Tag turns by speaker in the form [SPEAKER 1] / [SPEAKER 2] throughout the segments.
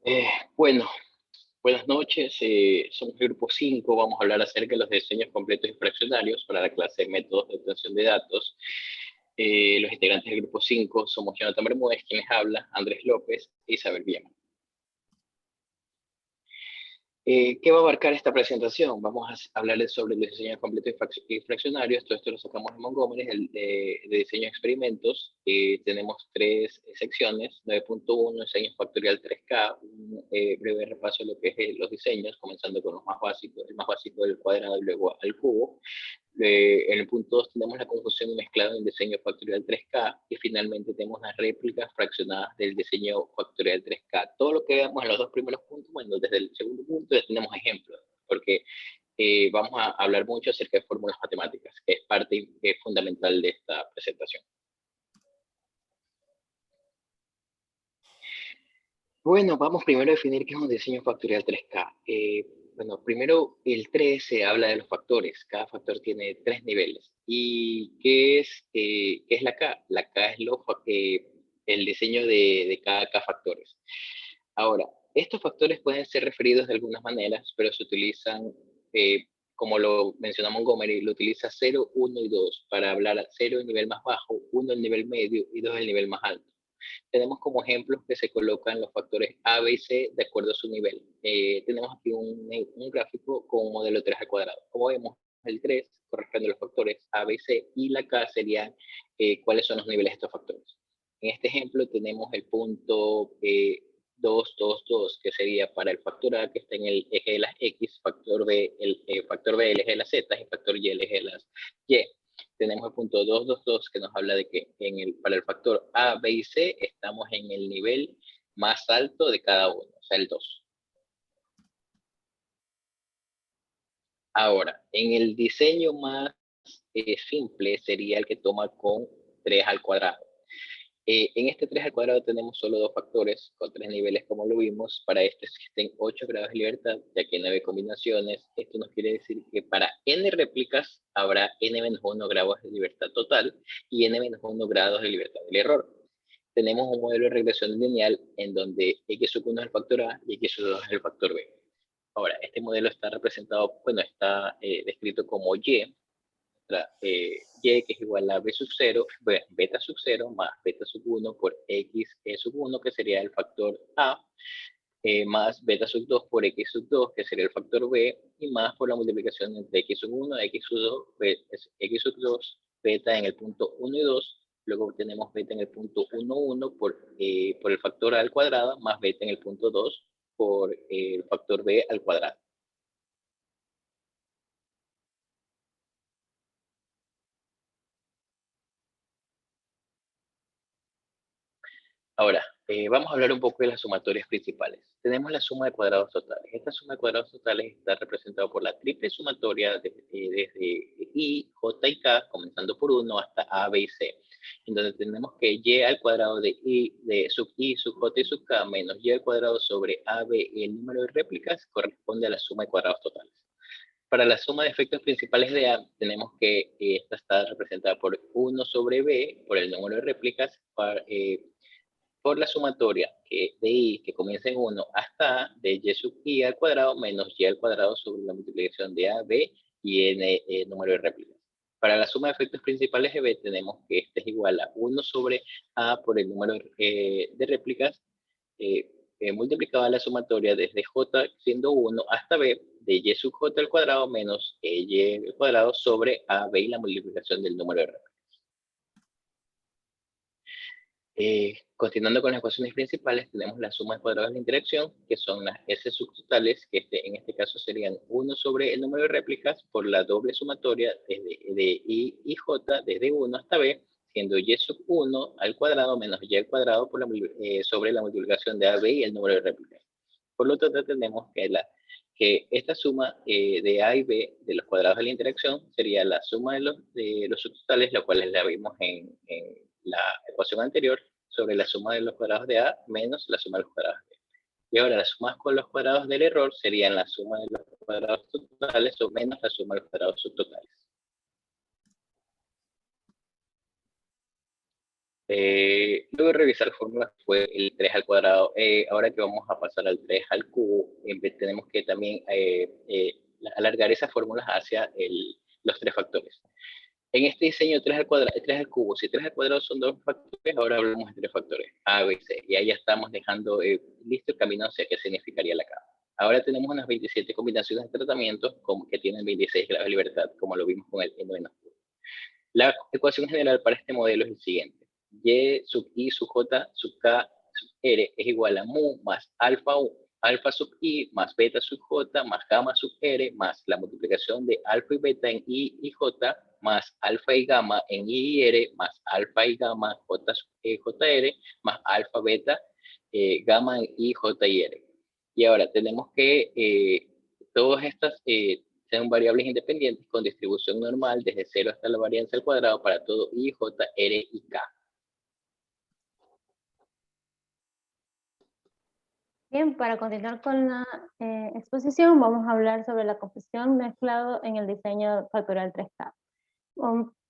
[SPEAKER 1] Eh, bueno, buenas noches. Somos el grupo 5. Vamos a hablar acerca de los diseños completos y fraccionarios para la clase de métodos de obtención de datos. Los integrantes del grupo 5 somos Jonathan Bermúdez, quienes habla, Andrés López e Isabel Viema. ¿Qué va a abarcar esta presentación? Vamos a hablarles sobre el diseño completo y fraccionarios. Todo esto lo sacamos de Montgomery, de diseño de experimentos. Tenemos tres secciones: 9.1, diseño factorial 3K, un breve repaso de lo que es los diseños, comenzando con los más básicos, el más básico del cuadrado y luego al cubo. En el punto 2 tenemos la confusión y mezclado en diseño factorial 3K, y finalmente tenemos las réplicas fraccionadas del diseño factorial 3K. Todo lo que veamos en los dos primeros puntos, bueno, desde el segundo punto ya tenemos ejemplos, porque vamos a hablar mucho acerca de fórmulas matemáticas, que es parte fundamental de esta presentación. Bueno, vamos primero a definir qué es un diseño factorial 3K. Bueno, primero el 3 se habla de los factores. Cada factor tiene tres niveles. ¿Y qué es la K? La K es el diseño de cada K factores. Ahora, estos factores pueden ser referidos de algunas maneras, pero se utilizan, como lo mencionó Montgomery, lo utiliza 0, 1 y 2 para hablar a 0 el nivel más bajo, 1 el nivel medio y 2 el nivel más alto. Tenemos como ejemplos que se colocan los factores A, B y C de acuerdo a su nivel. Tenemos aquí un gráfico con un modelo 3 al cuadrado. Como vemos, el 3 corresponde a los factores A, B y C, y la K serían cuáles son los niveles de estos factores. En este ejemplo tenemos el punto 2, 2, 2, que sería para el factor A, que está en el eje de las X, factor B, factor B el eje de las Z, y factor Y el eje de las Y. Tenemos el punto 222, que nos habla de que para el factor A, B y C estamos en el nivel más alto de cada uno, o sea, el 2. Ahora, en el diseño más simple sería el que toma con 3 al cuadrado. En este 3 al cuadrado tenemos solo dos factores con tres niveles, como lo vimos. Para este existen 8 grados de libertad, ya que hay 9 combinaciones. Esto nos quiere decir que para n réplicas habrá n-1 grados de libertad total y n-1 grados de libertad del error. Tenemos un modelo de regresión lineal en donde x1 es el factor A y x2 es el factor B. Ahora, este modelo está representado, bueno, está descrito como Y, y, que es igual a b sub 0, beta sub 0 más beta sub 1 por x sub 1, que sería el factor A, más beta sub 2 por x sub 2, que sería el factor B, y más por la multiplicación entre x sub 1, x sub 2, x sub 2, beta en el punto 1 y 2. Luego tenemos beta en el punto 1, 1 por el factor A al cuadrado, más beta en el punto 2 por el factor B al cuadrado. Ahora, vamos a hablar un poco de las sumatorias principales. Tenemos la suma de cuadrados totales. Esta suma de cuadrados totales está representada por la triple sumatoria desde I, J y K, comenzando por 1 hasta A, B y C, en donde tenemos que Y al cuadrado de sub I, sub J y sub K, menos Y al cuadrado sobre A, B y el número de réplicas corresponde a la suma de cuadrados totales. Para la suma de efectos principales de A, tenemos que esta está representada por 1 sobre B, por el número de réplicas, por la sumatoria de i, que comienza en 1 hasta a, de y sub i al cuadrado menos y al cuadrado sobre la multiplicación de a, b y n número de réplicas. Para la suma de efectos principales de b, tenemos que este es igual a 1 sobre a por el número de réplicas, multiplicado a la sumatoria desde j siendo 1 hasta b, de y sub j al cuadrado menos y al cuadrado sobre a, b y la multiplicación del número de réplicas. Continuando con las ecuaciones principales, tenemos la suma de cuadrados de la interacción, que son las S subtotales, que en este caso serían 1 sobre el número de réplicas por la doble sumatoria de I y J desde 1 hasta B, siendo Y sub 1 al cuadrado menos Y al cuadrado sobre la multiplicación de AB y el número de réplicas. Por lo tanto, tenemos que esta suma de A y B de los cuadrados de la interacción sería la suma de los subtotales, la cual la vimos en la ecuación anterior, sobre la suma de los cuadrados de A menos la suma de los cuadrados de B. Y ahora las sumas con los cuadrados del error serían la suma de los cuadrados totales o menos la suma de los cuadrados subtotales. Luego de revisar fórmulas fue el 3 al cuadrado. Ahora que vamos a pasar al 3 al cubo, tenemos que también alargar esas fórmulas hacia los tres factores. En este diseño 3 al cuadrado, 3 al cubo, si 3 al cuadrado son dos factores, ahora hablamos de tres factores, A, B y C. Y ahí ya estamos dejando listo el camino hacia qué significaría la cama. Ahora tenemos unas 27 combinaciones de tratamientos que tienen 26 grados de libertad, como lo vimos con el N-. La ecuación general para este modelo es el siguiente. Y sub i sub j sub k sub r es igual a mu más alfa sub i más beta sub j más gamma sub r más la multiplicación de alfa y beta en i y j más alfa y gamma en i y r más alfa y gamma j sub jr más alfa beta gamma en i j y r. Y ahora tenemos que todas estas sean variables independientes con distribución normal desde 0 hasta la varianza al cuadrado para todo i, j, r y k.
[SPEAKER 2] Bien, para continuar con la exposición, vamos a hablar sobre la composición mezclado en el diseño factorial 3K.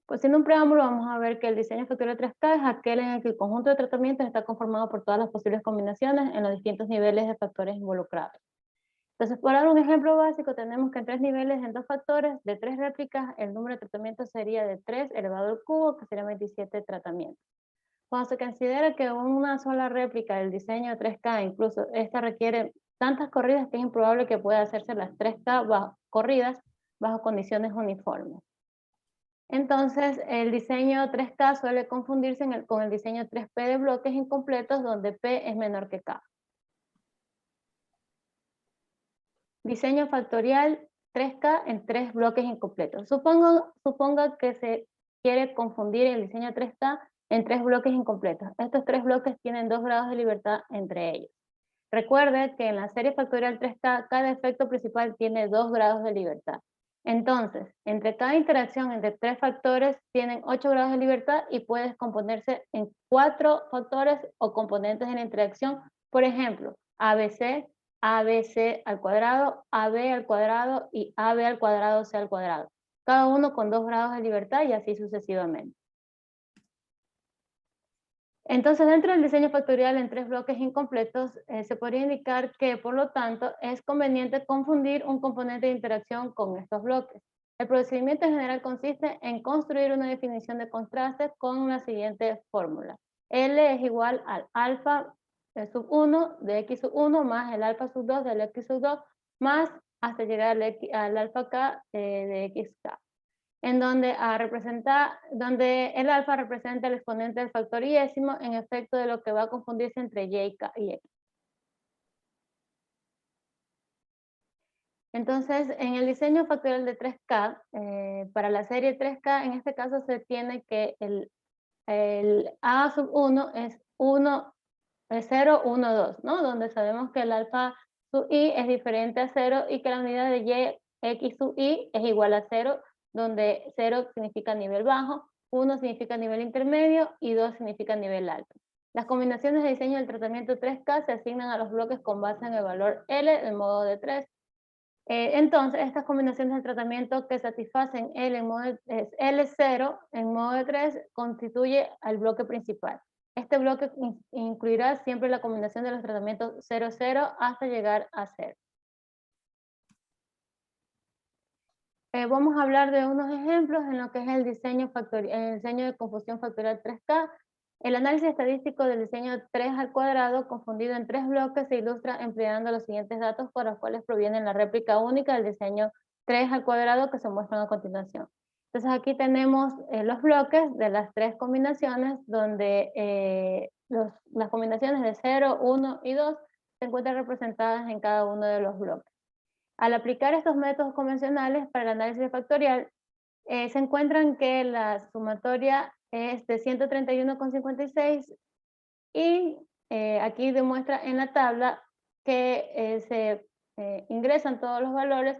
[SPEAKER 2] Pues siendo un preámbulo, vamos a ver que el diseño factorial 3K es aquel en el que el conjunto de tratamientos está conformado por todas las posibles combinaciones en los distintos niveles de factores involucrados. Entonces, para dar un ejemplo básico, tenemos que en 3 niveles, en 2 factores, de 3 réplicas, el número de tratamientos sería de 3 elevado al cubo, que serían 27 tratamientos. Cuando se considera que una sola réplica del diseño 3K, incluso esta requiere tantas corridas que es improbable que pueda hacerse las 3K corridas bajo condiciones uniformes. Entonces, el diseño 3K suele confundirse con el diseño 3P de bloques incompletos, donde P es menor que K. Diseño factorial 3K en 3 bloques incompletos. Suponga que se quiere confundir el diseño 3K en 3 bloques incompletos. Estos 3 bloques tienen 2 grados de libertad entre ellos. Recuerde que en la serie factorial 3K, cada efecto principal tiene 2 grados de libertad. Entonces, entre cada interacción entre 3 factores tienen 8 grados de libertad y puede descomponerse en 4 factores o componentes en la interacción. Por ejemplo, ABC, ABC al cuadrado, AB al cuadrado y AB al cuadrado C al cuadrado. Cada uno con 2 grados de libertad y así sucesivamente. Entonces, dentro del diseño factorial en 3 bloques incompletos, se podría indicar que, por lo tanto, es conveniente confundir un componente de interacción con estos bloques. El procedimiento en general consiste en construir una definición de contraste con la siguiente fórmula. L es igual al alfa sub 1 de x sub 1 más el alfa sub 2 del x sub 2 más hasta llegar al alfa k de xk. En donde el alfa representa el exponente del factor iésimo en efecto de lo que va a confundirse entre y, k y x. Entonces, en el diseño factorial de 3K, para la serie 3K, en este caso se tiene que el A sub 1 es 0, 1, 2, ¿no? Donde sabemos que el alfa sub i es diferente a 0 y que la unidad de y x sub i es igual a 0, donde 0 significa nivel bajo, 1 significa nivel intermedio y 2 significa nivel alto. Las combinaciones de diseño del tratamiento 3K se asignan a los bloques con base en el valor L del modo de 3. Entonces, estas combinaciones del tratamiento que satisfacen L0 en modo de 3 constituye el bloque principal. Este bloque incluirá siempre la combinación de los tratamientos 0, 0 hasta llegar a 0. Vamos a hablar de unos ejemplos en lo que es el diseño de confusión factorial 3K. El análisis estadístico del diseño 3 al cuadrado confundido en 3 bloques se ilustra empleando los siguientes datos por los cuales provienen la réplica única del diseño 3 al cuadrado que se muestran a continuación. Entonces aquí tenemos los bloques de las 3 combinaciones donde las combinaciones de 0, 1 y 2 se encuentran representadas en cada uno de los bloques. Al aplicar estos métodos convencionales para el análisis factorial, se encuentran que la sumatoria es de 131,56 y aquí demuestra en la tabla que se ingresan todos los valores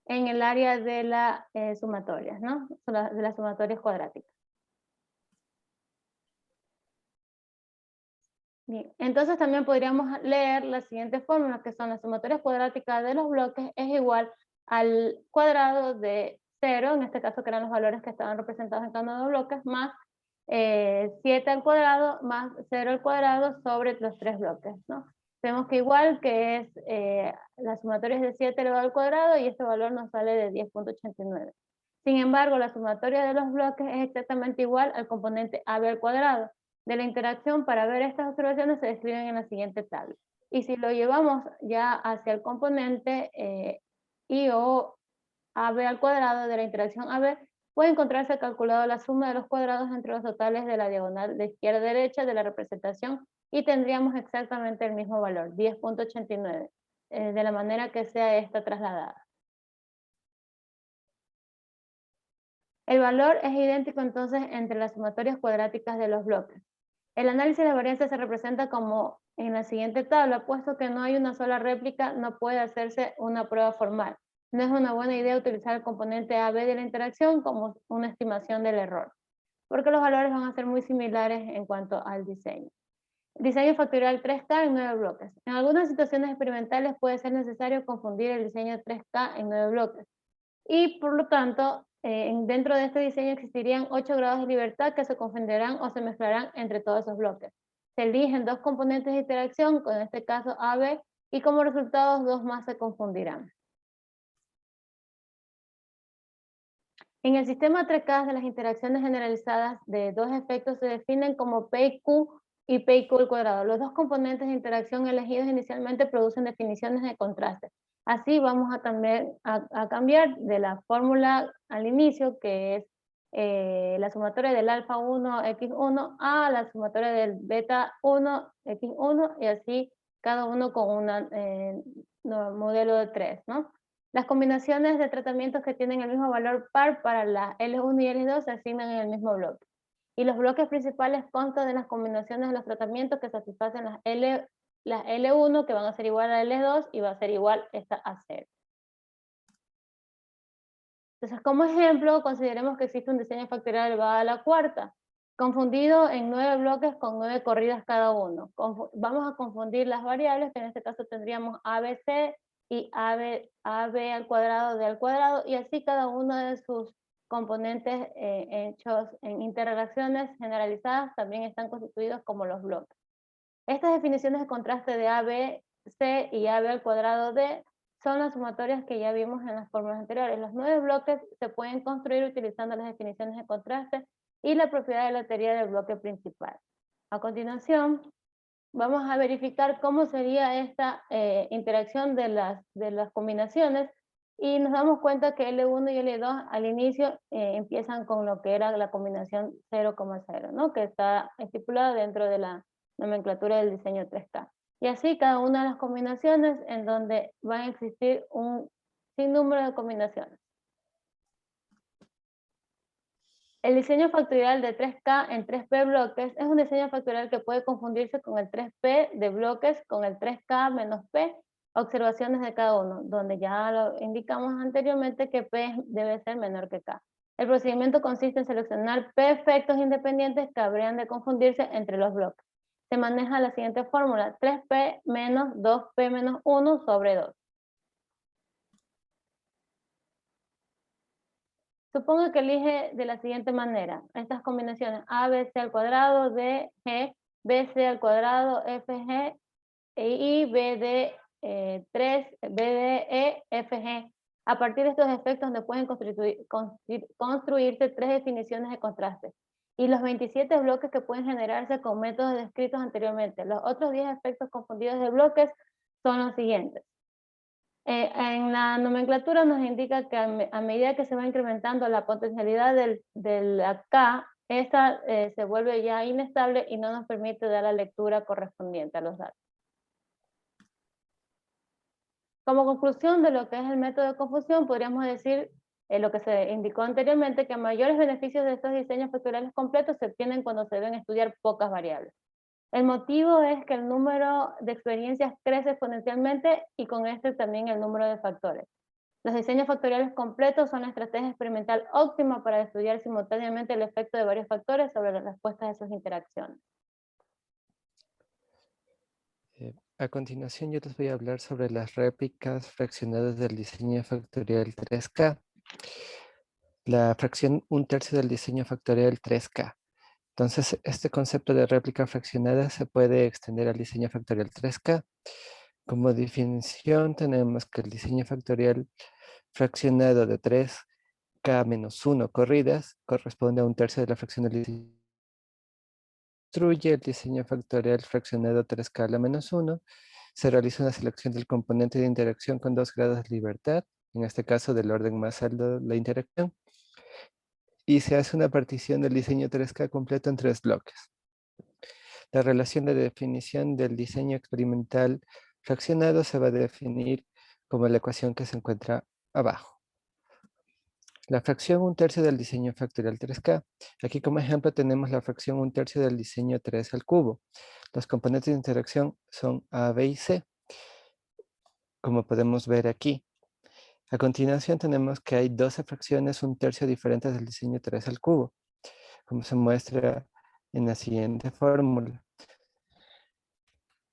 [SPEAKER 2] en el área de las sumatorias, ¿no? De las sumatorias cuadráticas. Bien, entonces también podríamos leer la siguiente fórmula, que son las sumatorias cuadráticas de los bloques es igual al cuadrado de 0, en este caso que eran los valores que estaban representados en cada uno de los bloques, más 7 al cuadrado más 0 al cuadrado sobre los 3 bloques, ¿no? Vemos que igual que es la sumatoria es de 7 elevado al cuadrado y este valor nos sale de 10.89. Sin embargo, la sumatoria de los bloques es exactamente igual al componente AB al cuadrado. De la interacción, para ver estas observaciones se describen en la siguiente tabla. Y si lo llevamos ya hacia el componente I o AB al cuadrado de la interacción AB, puede encontrarse calculado la suma de los cuadrados entre los totales de la diagonal de izquierda a derecha de la representación y tendríamos exactamente el mismo valor, 10.89, de la manera que sea esta trasladada. El valor es idéntico entonces entre las sumatorias cuadráticas de los bloques. El análisis de varianza se representa como en la siguiente tabla, puesto que no hay una sola réplica, no puede hacerse una prueba formal. No es una buena idea utilizar el componente AB de la interacción como una estimación del error, porque los valores van a ser muy similares en cuanto al diseño. Diseño factorial 3K en 9 bloques. En algunas situaciones experimentales puede ser necesario confundir el diseño 3K en 9 bloques. Y por lo tanto, dentro de este diseño existirían 8 grados de libertad que se confundirán o se mezclarán entre todos esos bloques. Se eligen 2 componentes de interacción, con este caso AB, y como resultados 2 más se confundirán. En el sistema 3K de las interacciones generalizadas de dos efectos se definen como P y Q y P y Q al cuadrado. Los dos componentes de interacción elegidos inicialmente producen definiciones de contraste. Así vamos a cambiar de la fórmula al inicio, que es la sumatoria del alfa 1 x1 a la sumatoria del beta 1 x1 y así cada uno con un modelo de 3, ¿no? Las combinaciones de tratamientos que tienen el mismo valor par para la L1 y L2 se asignan en el mismo bloque. Y los bloques principales constan de las combinaciones de los tratamientos que satisfacen las L1, que van a ser igual a L2 y va a ser igual esta a 0. Entonces, como ejemplo, consideremos que existe un diseño factorial elevado a la cuarta, confundido en 9 bloques con 9 corridas cada uno. Vamos a confundir las variables, que en este caso tendríamos ABC y AB al cuadrado d al cuadrado, y así cada uno de sus componentes hechos en interrelaciones generalizadas también están constituidos como los bloques. Estas definiciones de contraste de ABC y AB al cuadrado d son las sumatorias que ya vimos en las fórmulas anteriores. Los 9 bloques se pueden construir utilizando las definiciones de contraste y la propiedad de la teoría del bloque principal. A continuación, vamos a verificar cómo sería esta interacción de las combinaciones y nos damos cuenta que L1 y L2 al inicio empiezan con lo que era la combinación 0,0, ¿no? Que está estipulada dentro de la nomenclatura del diseño 3K. Y así cada una de las combinaciones en donde van a existir un sinnúmero de combinaciones. El diseño factorial de 3K en 3P bloques es un diseño factorial que puede confundirse con el 3P de bloques con el 3K menos P, observaciones de cada uno, donde ya lo indicamos anteriormente que P debe ser menor que K. El procedimiento consiste en seleccionar P efectos independientes que habrían de confundirse entre los bloques. Se maneja la siguiente fórmula, 3P menos 2P menos 1 sobre 2. Supongo que elige de la siguiente manera, estas combinaciones ABC al cuadrado, D, G, BC al cuadrado, FG, y BD, 3, BDE, FG. A partir de estos efectos donde pueden construirse 3 definiciones de contraste y los 27 bloques que pueden generarse con métodos descritos anteriormente. Los otros 10 efectos confundidos de bloques son los siguientes. En la nomenclatura nos indica que a medida que se va incrementando la potencialidad del K, esta se vuelve ya inestable y no nos permite dar la lectura correspondiente a los datos. Como conclusión de lo que es el método de confusión, podríamos decir lo que se indicó anteriormente, que mayores beneficios de estos diseños factoriales completos se obtienen cuando se deben estudiar pocas variables. El motivo es que el número de experiencias crece exponencialmente y con este también el número de factores. Los diseños factoriales completos son la estrategia experimental óptima para estudiar simultáneamente el efecto de varios factores sobre las respuestas de sus interacciones.
[SPEAKER 3] A continuación yo les voy a hablar sobre las réplicas fraccionadas del diseño factorial 3K. La fracción 1/3 del diseño factorial 3K. Entonces, este concepto de réplica fraccionada se puede extender al diseño factorial 3K. Como definición tenemos que el diseño factorial fraccionado de 3K menos 1 corridas corresponde a un tercio de la fracción del diseño. Construye el diseño factorial fraccionado 3K a la menos 1. Se realiza una selección del componente de interacción con 2 grados de libertad, en este caso del orden más alto de la interacción, y se hace una partición del diseño 3K completo en 3 bloques. La relación de definición del diseño experimental fraccionado se va a definir como la ecuación que se encuentra abajo. La fracción 1/3 del diseño factorial 3K. Aquí como ejemplo tenemos la fracción 1/3 del diseño 3 al cubo. Los componentes de interacción son A, B y C, como podemos ver aquí. A continuación tenemos que hay 12 fracciones 1/3 diferentes del diseño 3 al cubo, como se muestra en la siguiente fórmula.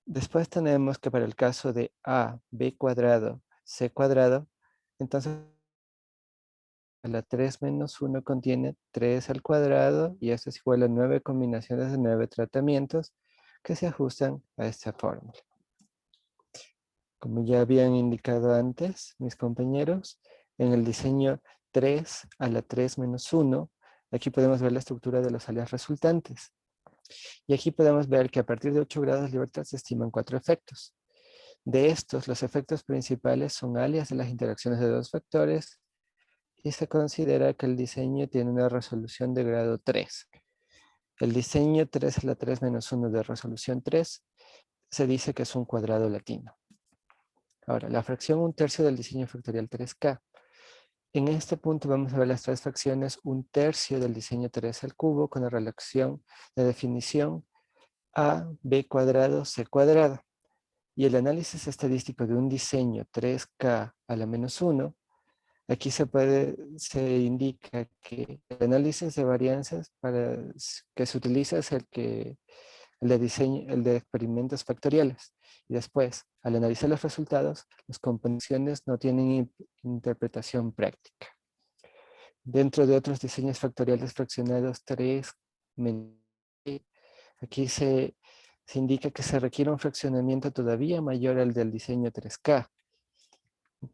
[SPEAKER 3] Después tenemos que para el caso de A, B cuadrado, C cuadrado, entonces la 3 menos 1 contiene 3 al cuadrado y esto es igual a 9 combinaciones de 9 tratamientos que se ajustan a esta fórmula. Como ya habían indicado antes mis compañeros, en el diseño 3 a la 3 menos 1, aquí podemos ver la estructura de los alias resultantes. Y aquí podemos ver que a partir de 8 grados de libertad se estiman 4 efectos. De estos, los efectos principales son alias de las interacciones de dos factores y se considera que el diseño tiene una resolución de grado 3. El diseño 3 a la 3 menos 1 de resolución 3 se dice que es un cuadrado latino. Ahora, la fracción 1/3 del diseño factorial 3K. En este punto vamos a ver las tres fracciones 1/3 del diseño 3 al cubo con la relación de definición A, B cuadrado, C cuadrado. Y el análisis estadístico de un diseño 3K a la menos 1, aquí se indica que el análisis de varianzas que se utiliza es el de experimentos factoriales. Y después, al analizar los resultados, las composiciones no tienen interpretación práctica. Dentro de otros diseños factoriales fraccionados 3, aquí se indica que se requiere un fraccionamiento todavía mayor al del diseño 3K.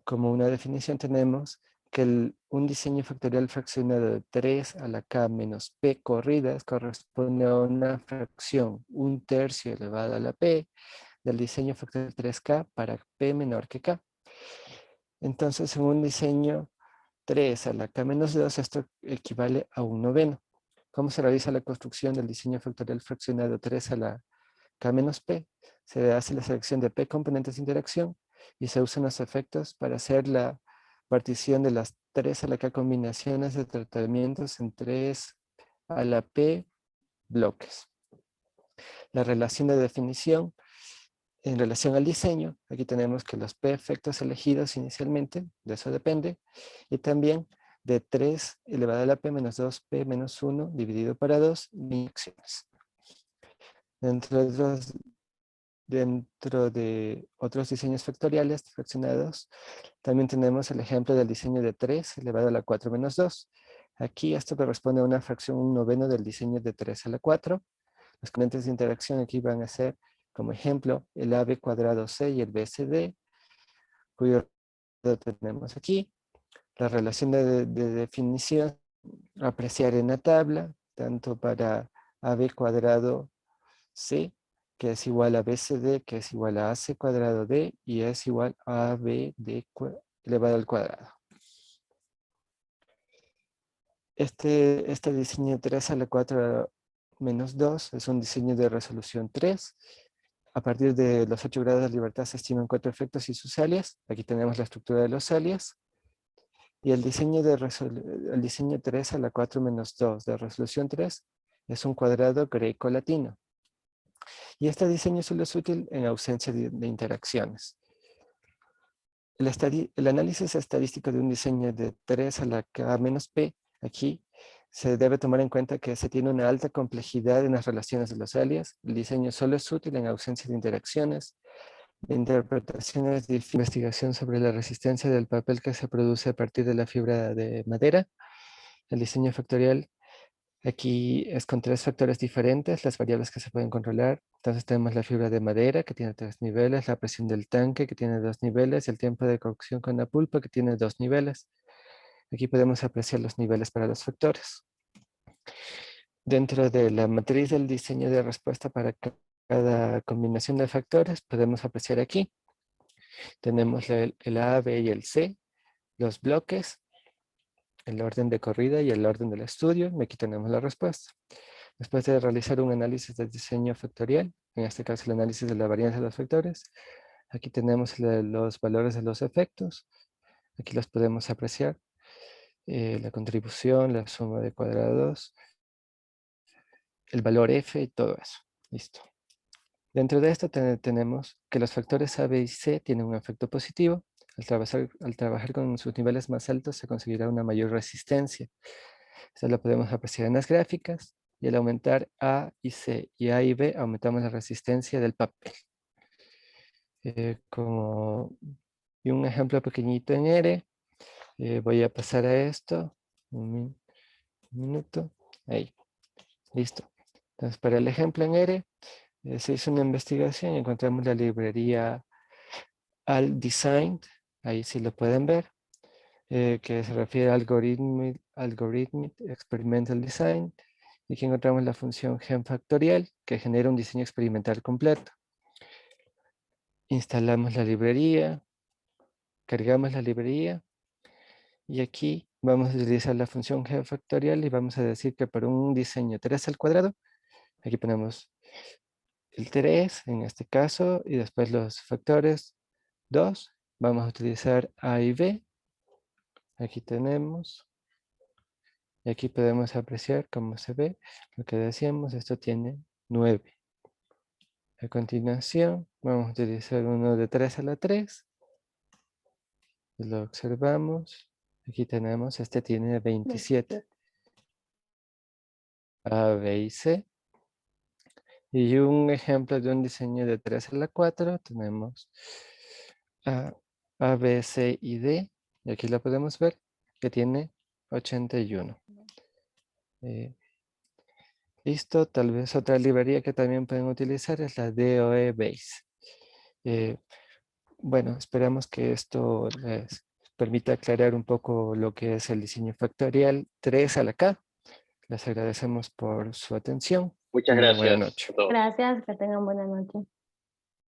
[SPEAKER 3] Como una definición tenemos que un diseño factorial fraccionado de 3 a la K menos P corridas corresponde a una fracción 1/3 elevado a la P del diseño factorial 3K para P menor que K. Entonces, en un diseño 3 a la K menos 2, esto equivale a 1/9. ¿Cómo se realiza la construcción del diseño factorial fraccionado 3 a la K menos P? Se hace la selección de P componentes de interacción y se usan los efectos para hacer la partición de las 3 a la K combinaciones de tratamientos en 3 a la P bloques. La relación de definición en relación al diseño, aquí tenemos que los P efectos elegidos inicialmente, de eso depende, y también de 3 elevado a la P menos 2P menos 1 dividido para 2 acciones. Dentro de otros diseños factoriales fraccionados, también tenemos el ejemplo del diseño de 3 elevado a la 4 menos 2. Aquí esto corresponde a una fracción 1/9 del diseño de 3 a la 4. Los componentes de interacción aquí van a ser, como ejemplo, el AB cuadrado C y el BCD, cuyo tenemos aquí. La relación de definición apreciar en la tabla, tanto para AB cuadrado C, que es igual a BCD, que es igual a AC cuadrado D, y es igual a ABD elevado al cuadrado. Este diseño 3 a la 4 menos 2 es un diseño de resolución 3. A partir de los 8 grados de libertad se estiman 4 efectos y sus alias. Aquí tenemos la estructura de los alias. Y el diseño 3 a la 4 menos 2 de resolución 3 es un cuadrado greco-latino. Y este diseño solo es útil en ausencia de interacciones. El análisis estadístico de un diseño de 3 a la K menos P, aquí se debe tomar en cuenta que se tiene una alta complejidad en las relaciones de los alias. El diseño solo es útil en ausencia de interacciones. La interpretación es de investigación sobre la resistencia del papel que se produce a partir de la fibra de madera. El diseño factorial Aquí es con 3 factores diferentes, las variables que se pueden controlar. Entonces tenemos la fibra de madera, que tiene 3 niveles, la presión del tanque, que tiene 2 niveles, y el tiempo de cocción con la pulpa, que tiene 2 niveles. Aquí podemos apreciar los niveles para los factores. Dentro de la matriz del diseño de respuesta para cada combinación de factores, podemos apreciar aquí. Tenemos el A, B y el C, los bloques, el orden de corrida y el orden del estudio. Y aquí tenemos la respuesta. Después de realizar un análisis del diseño factorial, en este caso el análisis de la varianza de los factores, aquí tenemos los valores de los efectos. Aquí los podemos apreciar. La contribución, la suma de cuadrados, el valor F y todo eso. Listo. Dentro de esto tenemos que los factores A, B y C tienen un efecto positivo. Al trabajar con sus niveles más altos se conseguirá una mayor resistencia. Esto lo podemos apreciar en las gráficas. Y al aumentar A y C y A y B, aumentamos la resistencia del papel. Y un ejemplo pequeñito en R. Voy a pasar a esto. Un minuto. Ahí. Listo. Entonces, para el ejemplo en R, se hizo una investigación y encontramos la librería AlDesign, ahí sí lo pueden ver, que se refiere a Algorithmic Experimental Design, y aquí encontramos la función genFactorial, que genera un diseño experimental completo. Instalamos la librería, cargamos la librería, y aquí vamos a utilizar la función genFactorial y vamos a decir que para un diseño 3 al cuadrado, aquí ponemos el 3 en este caso, y después los factores 2. Vamos a utilizar A y B. Aquí tenemos. Y aquí podemos apreciar cómo se ve lo que decíamos. Esto tiene 9. A continuación, vamos a utilizar uno de 3 a la 3. Lo observamos. Aquí tenemos, este tiene 27. A, B y C. Y un ejemplo de un diseño de 3 a la 4. Tenemos A, B, C y D. Y aquí lo podemos ver que tiene 81. Listo, tal vez otra librería que también pueden utilizar es la DOE Base. Bueno, esperamos que esto les permita aclarar un poco lo que es el diseño factorial 3 a la K. Les agradecemos por su atención.
[SPEAKER 1] Muchas
[SPEAKER 3] Una buena
[SPEAKER 1] gracias
[SPEAKER 3] noche.
[SPEAKER 1] a todos.
[SPEAKER 2] Gracias, que tengan buena noche.